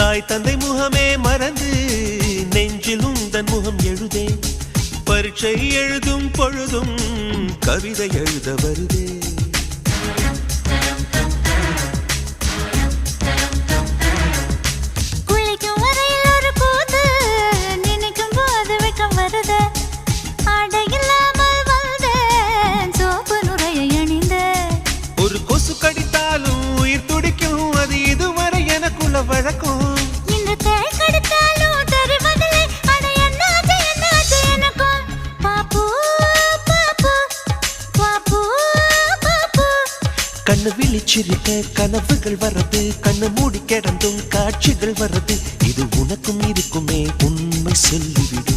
தாய் தந்தை முகமே மறந்து நெஞ்சில் உந்தன் முகம் எழுதே பரீட்சை எழுதும் பொழுதும் கவிதை எழுத வருதே குளிக்கும் வரையில் ஒரு கூத்து நினைக்கும் போது வெக்கம் வருது ஆடையில்லாமல் வந்தேன் சோப்பு நுரையை அணிந்த ஒரு கொசு கடித்தாலும் உயிர் துடிக்கும் அது இதுவரை எனக்குள்ள வழக்கம் இந்த தேள் கடித்தாலும் தெரிவதில்லை அட என்னாச்சு என்னாச்சு எனக்கும் பாப்பு பாப்பு பாப்பு பாப்பு கண்ணு விழிச்சிருக்க கனவுகள் வர்றது கண்ணு மூடி கிடந்தும் காட்சிகள் வர்றது இது உனக்கும் இருக்குமே உண்மை சொல்லிவிடு